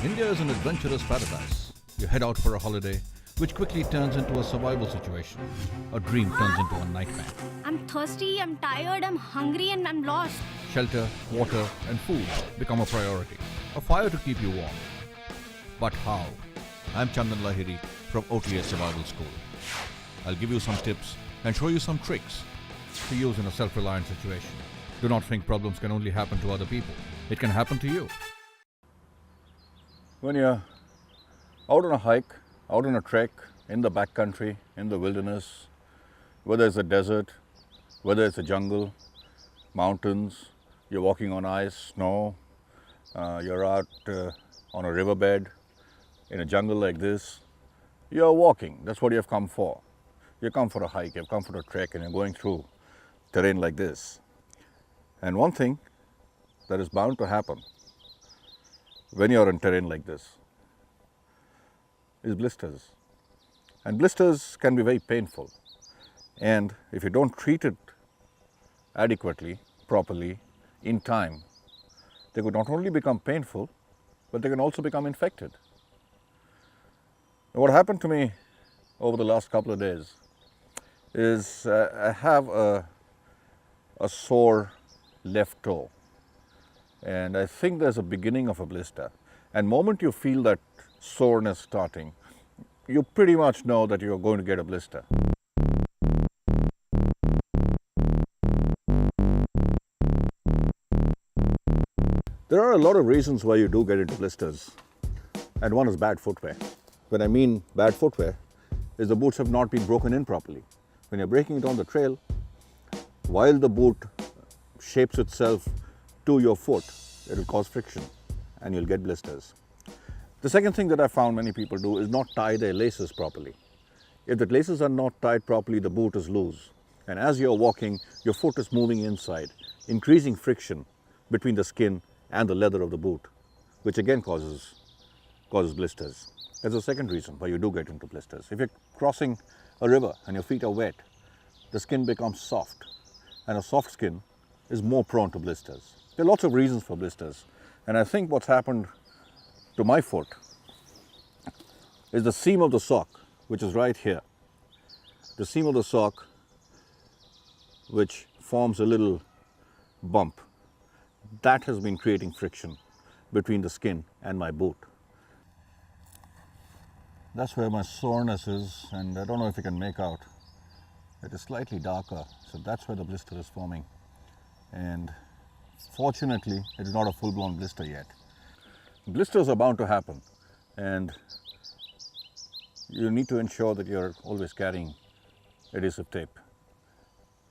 India is an adventurous paradise. You head out for a holiday, which quickly turns into a survival situation. A dream turns into a nightmare. I'm thirsty, I'm tired, I'm hungry, and I'm lost. Shelter, water, and food become a priority. A fire to keep you warm. But how? I'm Chandan Lahiri from OTS Survival School. I'll give you some tips and show you some tricks to use in a self-reliant situation. Do not think problems can only happen to other people. It can happen to you. When you're out on a hike, out on a trek, in the backcountry, in the wilderness, whether it's a desert, whether it's a jungle, mountains, you're walking on ice, snow, you're out on a riverbed, in a jungle like this, you're walking. That's what you've come for. You've come for a hike, you've come for a trek, and you're going through terrain like this. And one thing that is bound to happen when you're in terrain like this is blisters. And blisters can be very painful. And if you don't treat it adequately, properly, in time, they could not only become painful, but they can also become infected. What happened to me over the last couple of days is I have a sore left toe, and I think there's a beginning of a blister. And the moment you feel that soreness starting, you pretty much know that you're going to get a blister. There are a lot of reasons why you do get into blisters, and one is bad footwear. When I mean bad footwear, is the boots have not been broken in properly. When you're breaking it on the trail, while the boot shapes itself to your foot, it will cause friction and you'll get blisters. The second thing that I found many people do is not tie their laces properly. If the laces are not tied properly, the boot is loose. And as you're walking, your foot is moving inside, increasing friction between the skin and the leather of the boot, which again causes blisters. That's the second reason why you do get into blisters. If you're crossing a river and your feet are wet, the skin becomes soft, and a soft skin is more prone to blisters. There are lots of reasons for blisters, and I think what's happened to my foot is the seam of the sock, which is right here. The seam of the sock, which forms a little bump, that has been creating friction between the skin and my boot. That's where my soreness is, and I don't know if you can make out. It is slightly darker, so that's where the blister is forming. And fortunately, it is not a full-blown blister yet. Blisters are bound to happen, and you need to ensure that you're always carrying adhesive tape.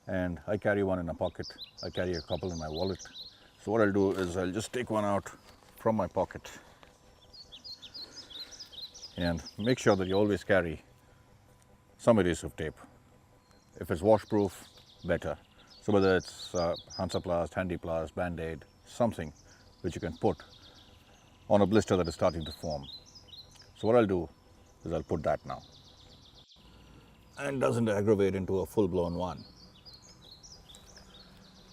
And I carry one in a pocket. I carry a couple in my wallet. So what I'll do is I'll just take one out from my pocket and make sure that you always carry some adhesive tape. If it's washproof, better. So whether it's Hansaplast, Handyplast, Band-Aid, something which you can put on a blister that is starting to form. So what I'll do is I'll put that now. And doesn't aggravate into a full-blown one.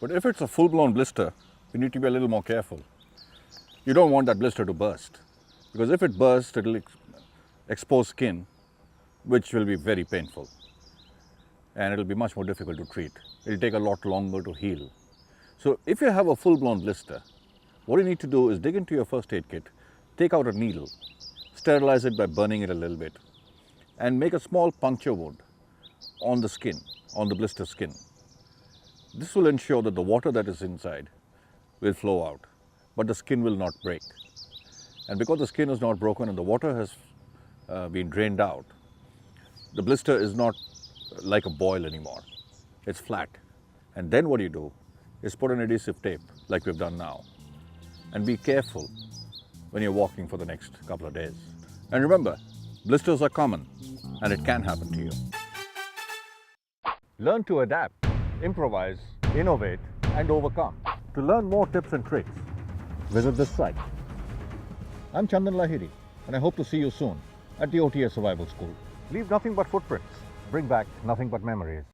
But if it's a full-blown blister, you need to be a little more careful. You don't want that blister to burst, because if it bursts, it will expose skin, which will be very painful, and it will be much more difficult to treat. It will take a lot longer to heal. So if you have a full-blown blister, what you need to do is dig into your first aid kit, take out a needle, sterilize it by burning it a little bit, and make a small puncture wound on the skin, on the blister skin. This will ensure that the water that is inside will flow out, but the skin will not break. And because the skin is not broken and the water has been drained out, the blister is not like a boil anymore. It's flat. And then what you do is put an adhesive tape like we've done now, and be careful when you're walking for the next couple of days. And remember, blisters are common and it can happen to you. Learn to adapt, improvise, innovate, and overcome. To learn more tips and tricks, visit this site. I'm Chandan Lahiri, and I hope to see you soon at the OTS Survival School. Leave nothing but footprints. Bring back nothing but memories.